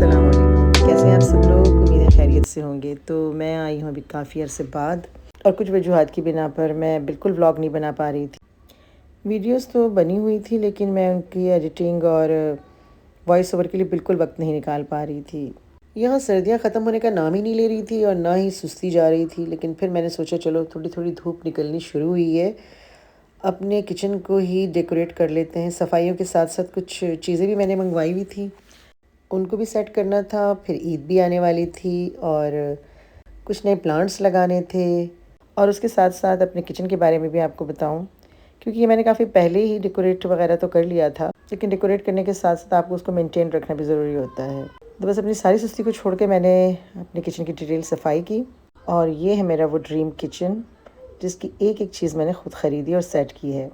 अस्सलाम वालेकुम। कैसे हैं आप सब लोग? उम्मीद है खैरियत से होंगे। तो मैं आई हूँ अभी काफ़ी अरसे बाद और कुछ वजूहात की बिना पर मैं बिल्कुल व्लॉग नहीं बना पा रही थी। वीडियोस तो बनी हुई थी लेकिन मैं उनकी एडिटिंग और वॉइस ओवर के लिए बिल्कुल वक्त नहीं निकाल पा रही थी। यहाँ सर्दियाँ ख़त्म होने का नाम ही नहीं ले रही थी और ना ही सुस्ती जा रही थी, लेकिन फिर मैंने सोचा चलो थोड़ी थोड़ी धूप निकलनी शुरू हुई है, अपने किचन को ही डेकोरेट कर लेते हैं। सफाइयों के साथ साथ कुछ चीज़ें भी मैंने मंगवाई हुई थी, उनको भी सेट करना था। फिर ईद भी आने वाली थी और कुछ नए प्लांट्स लगाने थे। और उसके साथ साथ अपने किचन के बारे में भी आपको बताऊं, क्योंकि ये मैंने काफ़ी पहले ही डेकोरेट वगैरह तो कर लिया था, लेकिन डेकोरेट करने के साथ साथ आपको उसको मेंटेन रखना भी ज़रूरी होता है। तो बस अपनी सारी सुस्ती को छोड़ के मैंने अपने किचन की डिटेल सफाई की और ये है मेरा वो ड्रीम किचन जिसकी एक एक चीज़ मैंने खुद ख़रीदी और सेट की है।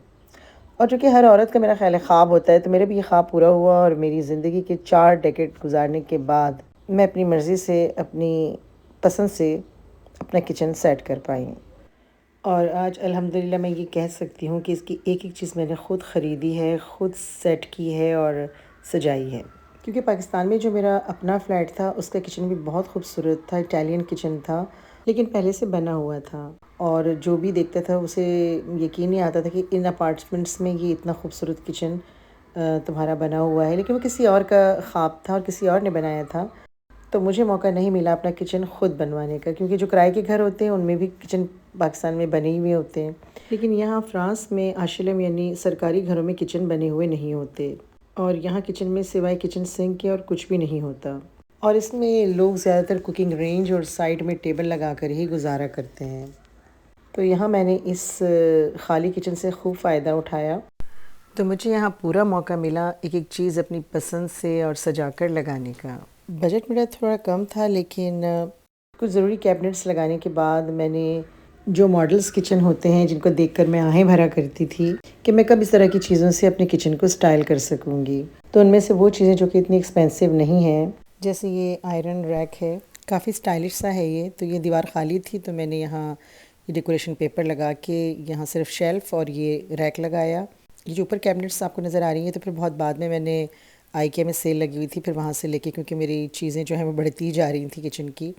और जो कि हर औरत का मेरा ख़्याल है ख्वाब होता है, तो मेरा भी ये ख्वाब पूरा हुआ और मेरी ज़िंदगी के 4 डेकेड गुजारने के बाद मैं अपनी मर्ज़ी से, अपनी पसंद से अपना किचन सेट कर पाई। और आज अल्हम्दुलिल्लाह मैं ये कह सकती हूँ कि इसकी एक एक चीज़ मैंने ख़ुद ख़रीदी है, ख़ुद सेट की है और सजाई है। क्योंकि पाकिस्तान में जो मेरा अपना फ़्लैट था उसका किचन भी बहुत खूबसूरत था, इटालियन किचन था, लेकिन पहले से बना हुआ था। और जो भी देखता था उसे यकीन नहीं आता था कि इन अपार्टमेंट्स में ये इतना खूबसूरत किचन तुम्हारा बना हुआ है, लेकिन वो किसी और का ख्वाब था और किसी और ने बनाया था। तो मुझे मौका नहीं मिला अपना किचन ख़ुद बनवाने का, क्योंकि जो किराए के घर होते हैं उनमें भी किचन पाकिस्तान में बने हुए होते हैं, लेकिन यहाँ फ़्रांस में आशिलम यानी सरकारी घरों में किचन बने हुए नहीं होते। और यहाँ किचन में सिवाय किचन सिंक के और कुछ भी नहीं होता। और इसमें लोग ज़्यादातर कुकिंग रेंज और साइड में टेबल लगा कर ही गुजारा करते हैं। तो यहाँ मैंने इस खाली किचन से खूब फ़ायदा उठाया। तो मुझे यहाँ पूरा मौका मिला एक एक चीज़ अपनी पसंद से और सजा कर लगाने का। बजट मेरा थोड़ा कम था, लेकिन कुछ ज़रूरी कैबिनेट्स लगाने के बाद मैंने जो मॉडल्स किचन होते हैं जिनको देखकर मैं आहें भरा करती थी कि मैं कब इस तरह की चीज़ों से अपने किचन को स्टाइल कर सकूँगी, तो उनमें से वो चीज़ें जो कि इतनी एक्सपेंसिव नहीं हैं, जैसे ये आयरन रैक है, काफ़ी स्टाइलिश सा है ये। तो ये दीवार खाली थी तो मैंने यहाँ ये डेकोरेशन पेपर लगा के यहाँ सिर्फ शेल्फ़ और ये रैक लगाया। ये जो ऊपर कैबिनेट्स आपको नज़र आ रही हैं तो फिर बहुत बाद में मैंने आईकिया में सेल लगी हुई थी, फिर वहाँ से लेके, क्योंकि मेरी चीज़ें जो हैं वो बढ़ती जा रही थी किचन की,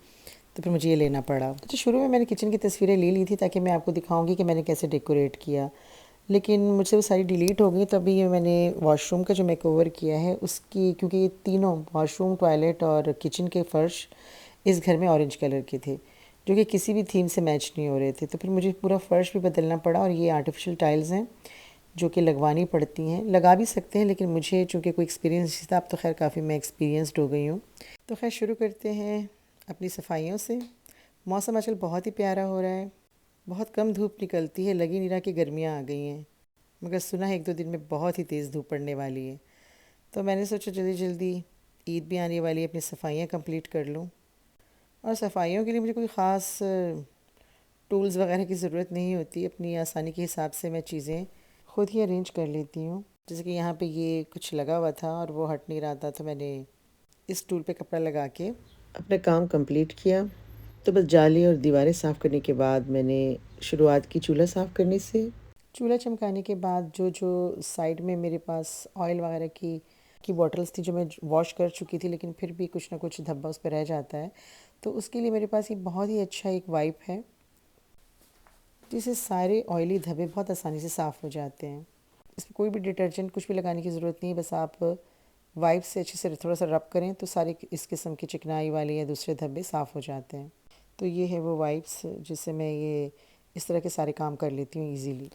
तो फिर मुझे ये लेना पड़ा। तो शुरू में मैंने किचन की तस्वीरें ले ली थी ताकि मैं आपको दिखाऊंगी कि मैंने कैसे डेकोरेट किया, लेकिन मुझसे वो सारी डिलीट हो गई। तो अभी ये मैंने वॉशरूम का जो मेकओवर किया है उसकी, क्योंकि ये तीनों वॉशरूम, टॉयलेट और किचन के फ़र्श इस घर में ऑरेंज कलर के थे, जो कि किसी भी थीम से मैच नहीं हो रहे थे, तो फिर मुझे पूरा फ़र्श भी बदलना पड़ा। और ये आर्टिफिशियल टाइल्स हैं जो कि लगवानी पड़ती हैं, लगा भी सकते हैं, लेकिन मुझे चूँकि कोई एक्सपीरियंस था, अब तो खैर काफ़ी मैं एक्सपीरियंसड हो गई हूँ। तो खैर शुरू करते हैं अपनी सफाइयों से। मौसम आजकल बहुत ही प्यारा हो रहा है, बहुत कम धूप निकलती है, लगी नहीं रहा कि गर्मियाँ आ गई हैं, मगर सुना है 1-2 दिन में बहुत ही तेज़ धूप पड़ने वाली है। तो मैंने सोचा जल्दी जल्दी ईद भी आने वाली है, अपनी सफाइयाँ कंप्लीट कर लूँ। और सफाइयों के लिए मुझे कोई ख़ास टूल्स वगैरह की ज़रूरत नहीं होती, अपनी आसानी के हिसाब से मैं चीज़ें ख़ुद ही अरेंज कर लेती हूँ। जैसे कि यहाँ पे ये कुछ लगा हुआ था और वो हट नहीं रहा था, तो मैंने इस टूल पे कपड़ा लगा के अपना काम कंप्लीट किया। तो बस जाली और दीवारें साफ़ करने के बाद मैंने शुरुआत की चूल्हा साफ़ करने से। चूल्हा चमकाने के बाद जो जो साइड में मेरे पास ऑयल वगैरह की बॉटल्स थी जो मैं वॉश कर चुकी थी, लेकिन फिर भी कुछ ना कुछ धब्बा उस पर रह जाता है, तो उसके लिए मेरे पास ये बहुत ही अच्छा एक वाइप है जिससे सारे ऑयली धब्बे बहुत आसानी से साफ़ हो जाते हैं। इसमें कोई भी डिटर्जेंट कुछ भी लगाने की ज़रूरत नहीं है, बस आप वाइप से अच्छे से थोड़ा सा रब करें तो सारे इस किस्म की चिकनाई वाले या दूसरे धब्बे साफ़ हो जाते हैं। तो ये है वो वाइप्स जिससे मैं ये इस तरह के सारे काम कर लेती हूँ ईज़िली।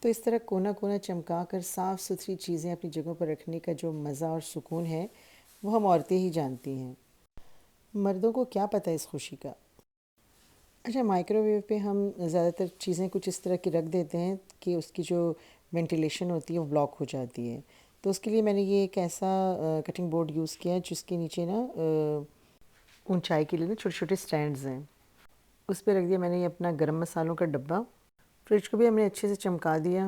तो इस तरह कोना कोना चमका कर साफ़ सुथरी चीज़ें अपनी जगहों पर रखने का जो मज़ा और सुकून है वो हम औरतें ही जानती हैं, मर्दों को क्या पता इस खुशी का। अच्छा, माइक्रोवेव पे हम ज़्यादातर चीज़ें कुछ इस तरह की रख देते हैं कि उसकी जो वेंटिलेशन होती है वो ब्लॉक हो जाती है। तो उसके लिए मैंने ये एक ऐसा कटिंग बोर्ड यूज़ किया है जिसके नीचे ना ऊंचाई के लिए ना छोटे छोटे स्टैंड्स हैं, उस पर रख दिया मैंने ये अपना गरम मसालों का डब्बा। फ्रिज को भी हमने अच्छे से चमका दिया।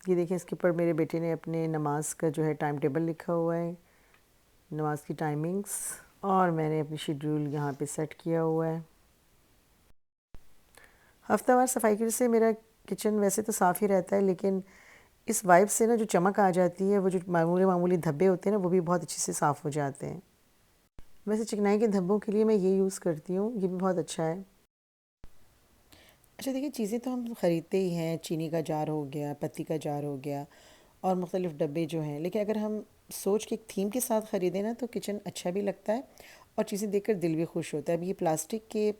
ये देखें, इसके ऊपर मेरे बेटे ने अपने नमाज का जो है टाइम टेबल लिखा हुआ है, नमाज की टाइमिंग्स, और मैंने अपनी शेड्यूल यहाँ पे सेट किया हुआ है। हफ्तावार सफाई की वजह से मेरा किचन वैसे तो साफ़ ही रहता है, लेकिन इस वाइब से ना जो चमक आ जाती है, वो जो मामूली मामूली धब्बे होते हैं ना वो भी बहुत अच्छे से साफ़ हो जाते हैं। वैसे चिकनाई के धब्बों के लिए मैं ये यूज़ करती हूँ, ये भी बहुत अच्छा है। अच्छा देखिए, चीज़ें तो हम ख़रीदते ही हैं, चीनी का जार हो गया, पत्ती का जार हो गया और मुख्तलिफ़ डब्बे जो हैं, लेकिन अगर हम सोच के एक थीम के साथ ख़रीदें ना तो किचन अच्छा भी लगता है और चीज़ें देखकर दिल भी खुश होता है। अब ये प्लास्टिक के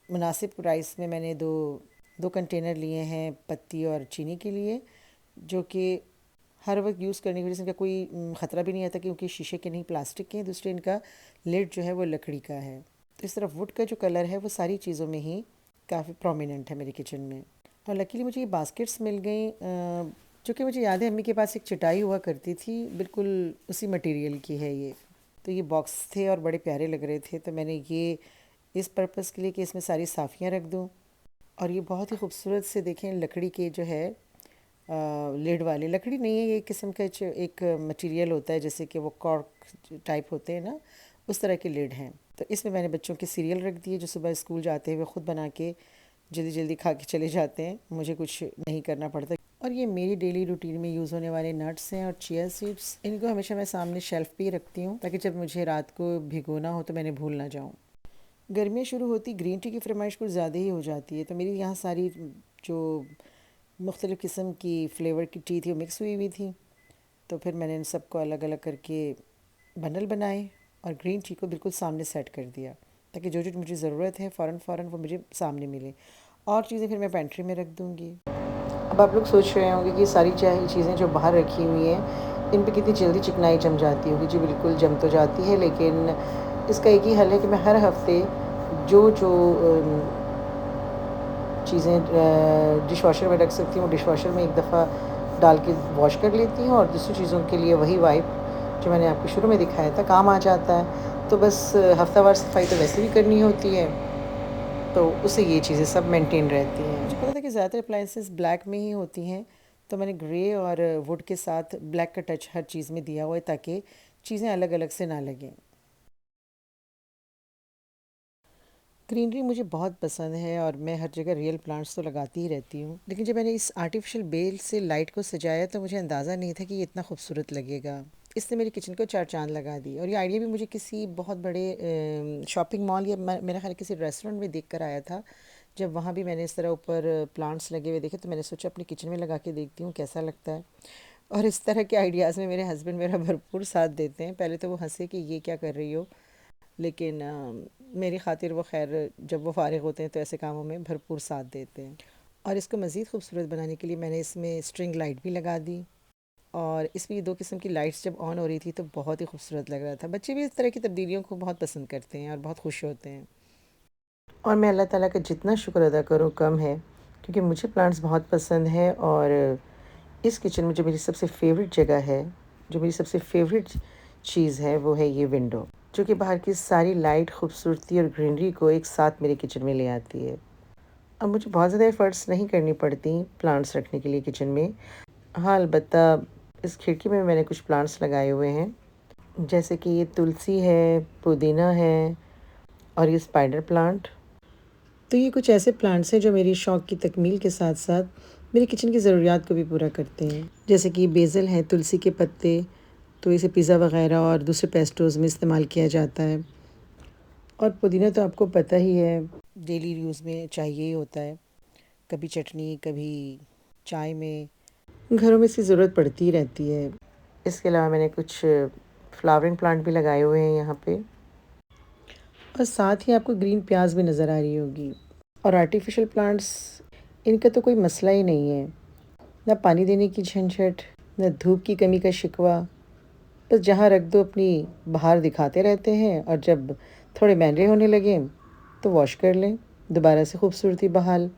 मुनासिब प्राइस में मैंने दो कंटेनर लिए हैं पत्ती और चीनी के लिए, जो कि हर वक्त यूज़ करने की वजह से इनका कोई ख़तरा भी नहीं आता, क्योंकि शीशे के नहीं प्लास्टिक के हैं। दूसरे इनका लिड जो है वो लकड़ी का है, तो इस तरफ वुड का जो कलर है वो सारी चीज़ों में ही काफ़ी प्रोमिनेंट है मेरे किचन में। और लकीली मुझे ये बास्केट्स मिल गई, जो कि मुझे याद है अम्मी के पास एक चटाई हुआ करती थी, बिल्कुल उसी मटेरियल की है ये। तो ये बॉक्स थे और बड़े प्यारे लग रहे थे, तो मैंने ये इस पर्पज़ के लिए कि इसमें सारी साफ़ियाँ रख दूँ। और ये बहुत ही खूबसूरत से देखें लकड़ी के जो है लिड वाले, लकड़ी नहीं है ये, एक किस्म का एक मटेरियल होता है, जैसे कि वो कॉर्क टाइप होते हैं ना, उस तरह के लिड हैं। तो इसमें मैंने बच्चों के सीरियल रख दिए, जो सुबह स्कूल जाते हैं वे ख़ुद बना के जल्दी जल्दी खा के चले जाते हैं, मुझे कुछ नहीं करना पड़ता। और ये मेरी डेली रूटीन में यूज़ होने वाले नट्स हैं और चिया सीड्स, इनको हमेशा मैं सामने शेल्फ़ पे ही रखती हूँ, ताकि जब मुझे रात को भिगोना हो तो मैंने भूल ना जाऊँ। गर्मियाँ शुरू होती ग्रीन टी की फरमाइश कुछ ज़्यादा ही हो जाती है, तो मेरी यहाँ सारी जो मुख्तलिफ़ किस्म की फ़्लेवर की टी थी वो मिक्स हुई हुई थी। तो फिर मैंने इन सबको अलग अलग करके बंडल बनाए और ग्रीन टी को बिल्कुल सामने सेट कर दिया, ताकि जो जो मुझे ज़रूरत है फ़ौरन वो मुझे सामने मिले। और चीज़ें फिर मैं पेंट्री में रख दूँगी। अब आप लोग सोच रहे होंगे कि सारी चाहे चीज़ें जो बाहर रखी हुई हैं इन पे कितनी जल्दी चिकनाई जम जाती होगी। जी बिल्कुल जम तो जाती है, लेकिन इसका एक ही हल है कि मैं हर हफ्ते जो जो चीज़ें डिश वॉशर में रख सकती हूँ, डिश वॉशर में एक दफ़ा डाल के वॉश कर लेती हूँ और दूसरी चीज़ों के लिए वही वाइप जो मैंने आपको शुरू में दिखाया था काम आ जाता है। तो बस हफ्तावार सफाई तो वैसे भी करनी होती है, तो उससे ये चीज़ें सब मेंटेन रहती हैं। मुझे पता था कि ज़्यादातर अप्लाइंसेस ब्लैक में ही होती हैं, तो मैंने ग्रे और वुड के साथ ब्लैक का टच हर चीज़ में दिया हुआ है, ताकि चीज़ें अलग अलग से ना लगें। ग्रीनरी मुझे बहुत पसंद है और मैं हर जगह रियल प्लांट्स तो लगाती ही रहती हूँ, लेकिन जब मैंने इस आर्टिफिशियल बेल से लाइट को सजाया तो मुझे अंदाज़ा नहीं था कि ये इतना खूबसूरत लगेगा। इसने मेरे किचन को चार चांद लगा दी। और ये आइडिया भी मुझे किसी बहुत बड़े शॉपिंग मॉल या मेरा ख्याल किसी रेस्टोरेंट में देख कर आया था। जब वहाँ भी मैंने इस तरह ऊपर प्लांट्स लगे हुए देखे, तो मैंने सोचा अपने किचन में लगा के देखती हूँ कैसा लगता है। और इस तरह के आइडियाज़ में मेरे हस्बैंड मेरा भरपूर साथ देते हैं। पहले तो वो हंसे कि ये क्या कर रही हो, लेकिन मेरी खातिर वो खैर जब वो फ़ारिग होते हैं तो ऐसे कामों में भरपूर साथ देते हैं। और इसको मज़ीद खूबसूरत बनाने के लिए मैंने इसमें स्ट्रिंग लाइट भी लगा दी, और इसमें ये दो किस्म की लाइट्स जब ऑन हो रही थी तो बहुत ही खूबसूरत लग रहा था। बच्चे भी इस तरह की तब्दीलियों को बहुत पसंद करते हैं और बहुत खुश होते हैं। और मैं अल्लाह ताला का जितना शुक्र अदा करूँ कम है, क्योंकि मुझे प्लांट्स बहुत पसंद है। और इस किचन में जो मेरी सबसे फेवरेट जगह है, जो मेरी सबसे फेवरेट चीज़ है, वो है ये विंडो, जो कि बाहर की सारी लाइट, खूबसूरती और ग्रीनरी को एक साथ मेरे किचन में ले आती है। अब मुझे बहुत ज़्यादा एफ़र्ट्स नहीं करनी पड़ती प्लांट्स रखने के लिए किचन में। हाँ, अलबत्ता इस खिड़की में मैंने कुछ प्लांट्स लगाए हुए हैं, जैसे कि ये तुलसी है, पुदीना है और ये स्पाइडर प्लांट। तो ये कुछ ऐसे प्लांट्स हैं जो मेरी शौक़ की तकमील के साथ साथ मेरे किचन की ज़रूरियात को भी पूरा करते हैं। जैसे कि बेसल है, तुलसी के पत्ते, तो इसे पिज़्ज़ा वग़ैरह और दूसरे पेस्ट्रोज़ में इस्तेमाल किया जाता है। और पुदीना तो आपको पता ही है, डेली यूज़ में चाहिए ही होता है, कभी चटनी, कभी चाय में, घरों में इसकी ज़रूरत पड़ती ही रहती है। इसके अलावा मैंने कुछ फ्लावरिंग प्लांट भी लगाए हुए हैं यहाँ पे, और साथ ही आपको ग्रीन प्याज भी नज़र आ रही होगी। और आर्टिफिशियल प्लांट्स, इनका तो कोई मसला ही नहीं है, ना पानी देने की झंझट, ना धूप की कमी का शिकवा। बस जहाँ रख दो अपनी बाहर दिखाते रहते हैं, और जब थोड़े महंगे होने लगें तो वॉश कर लें, दोबारा से खूबसूरती बहाल।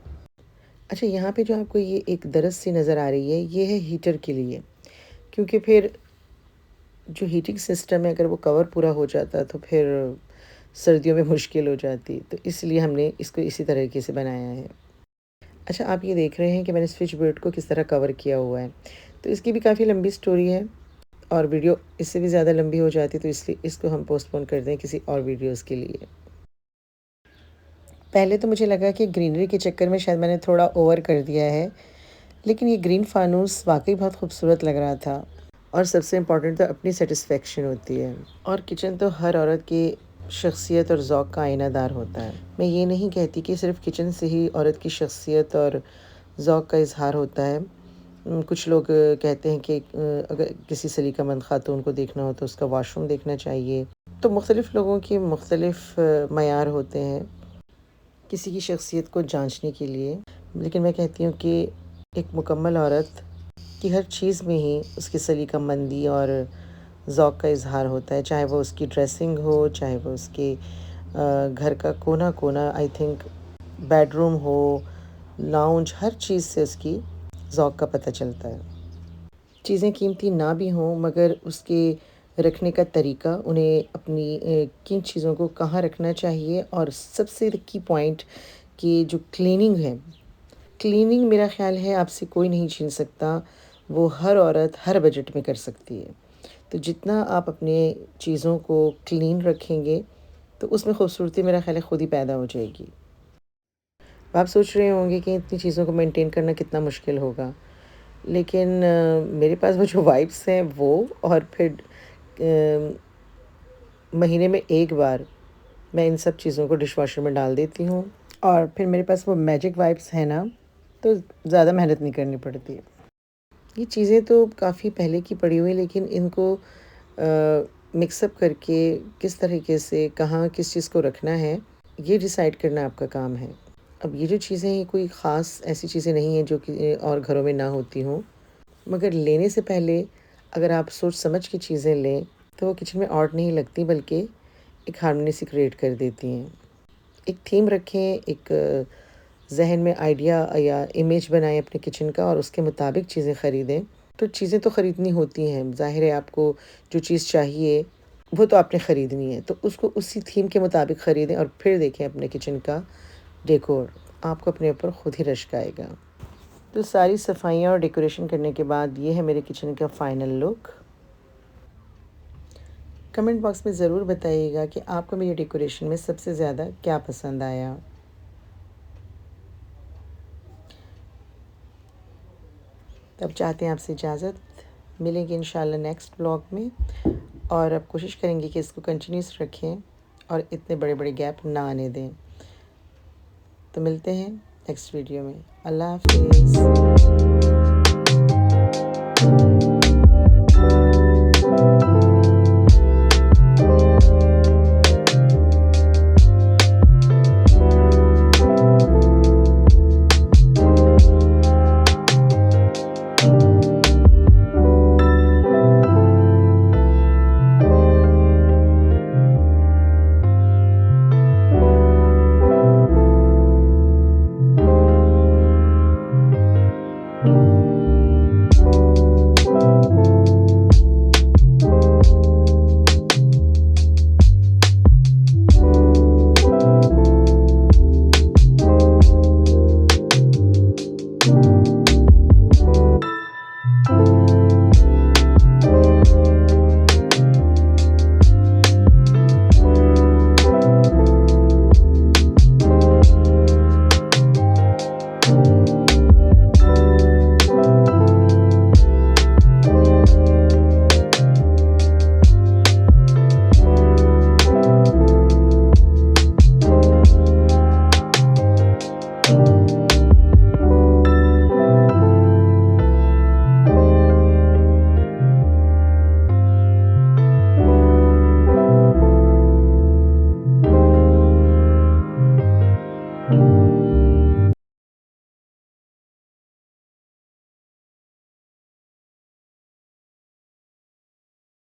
अच्छा, यहाँ पे जो आपको ये एक दरख्त सी नज़र आ रही है, ये है हीटर के लिए, क्योंकि फिर जो हीटिंग सिस्टम है अगर वो कवर पूरा हो जाता तो फिर सर्दियों में मुश्किल हो जाती, तो इसलिए हमने इसको इसी तरीके से बनाया है। अच्छा, आप ये देख रहे हैं कि मैंने स्विच बोर्ड को किस तरह कवर किया हुआ है, तो इसकी भी काफ़ी लंबी स्टोरी है और वीडियो इससे भी ज़्यादा लंबी हो जाती, तो इसलिए इसको हम पोस्टपोन कर दें किसी और वीडियोस के लिए। पहले तो मुझे लगा कि ग्रीनरी के चक्कर में शायद मैंने थोड़ा ओवर कर दिया है, लेकिन ये ग्रीन फानूस वाकई बहुत खूबसूरत लग रहा था। और सबसे इम्पोर्टेंट तो अपनी सेटिस्फेक्शन होती है, और किचन तो हर औरत की शख्सियत और ज़ौक़ का आईनादार होता है। मैं ये नहीं कहती कि सिर्फ़ किचन से ही औरत की शख्सियत और ज़ौक़ का इज़हार होता है। कुछ लोग कहते हैं कि अगर किसी सलीकामंद ख़ातून को देखना हो तो उसका वॉशरूम देखना चाहिए। तो मुख्तलिफ़ लोगों के मुख्तलिफ़ मयार होते हैं किसी की शख्सियत को जांचने के लिए। लेकिन मैं कहती हूँ कि एक मुकम्मल औरत की हर चीज़ में ही उसकी सलीकामंदी और ज़ौक़ का इज़हार होता है, चाहे वो उसकी ड्रेसिंग हो, चाहे वो उसके घर का कोना-कोना, आई थिंक बेडरूम हो, लाउंज, हर चीज़ से उसकी ज़ौक़ का पता चलता है। चीज़ें कीमती ना भी हों मगर उसके रखने का तरीका, उन्हें अपनी किन चीज़ों को कहाँ रखना चाहिए, और सबसे की पॉइंट कि जो क्लीनिंग है, क्लीनिंग मेरा ख़्याल है आपसे कोई नहीं छीन सकता। वो हर औरत हर बजट में कर सकती है। तो जितना आप अपने चीज़ों को क्लीन रखेंगे तो उसमें खूबसूरती मेरा ख़्याल है ख़ुद ही पैदा हो जाएगी। आप सोच रहे होंगे कि इतनी चीज़ों को मेंटेन करना कितना मुश्किल होगा, लेकिन मेरे पास वो जो वाइप्स हैं वो, और फिर महीने में एक बार मैं इन सब चीज़ों को डिशवॉशर में डाल देती हूँ, और फिर मेरे पास वो मैजिक वाइप्स हैं ना, तो ज़्यादा मेहनत नहीं करनी पड़ती है। ये चीज़ें तो काफ़ी पहले की पड़ी हुई हैं, लेकिन इनको मिक्सअप करके किस तरीके से कहाँ किस चीज़ को रखना है, ये डिसाइड करना आपका काम है। अब ये जो चीज़ें हैं, कोई ख़ास ऐसी चीज़ें नहीं हैं जो कि और घरों में ना होती हों, मगर लेने से पहले अगर आप सोच समझ के चीज़ें लें तो वो किचन में ऑड नहीं लगती, बल्कि एक हार्मनी सी क्रिएट कर देती हैं। एक थीम रखें, एक ज़हन में आइडिया या इमेज बनाएं अपने किचन का, और उसके मुताबिक चीज़ें ख़रीदें। तो चीज़ें तो ख़रीदनी होती हैं, ज़ाहिर है आपको जो चीज़ चाहिए वो तो आपने ख़रीदनी है, तो उसको उसी थीम के मुताबिक ख़रीदें और फिर देखें अपने किचन का डेकोर, आपको अपने ऊपर खुद ही रश्क आएगा। तो सारी सफाइयाँ और डेकोरेशन करने के बाद ये है मेरे किचन का फ़ाइनल लुक। कमेंट बॉक्स में ज़रूर बताइएगा कि आपको मेरी डेकोरेशन में सबसे ज़्यादा क्या पसंद आया। तब चाहते हैं आपसे इजाज़त, मिलेंगे इंशाल्लाह नेक्स्ट ब्लॉग में, और अब कोशिश करेंगे कि इसको कंटिन्यूस रखें और इतने बड़े-बड़े गैप ना आने दें। तो मिलते हैं नेक्स्ट वीडियो में। अल्लाह हाफ़िज़।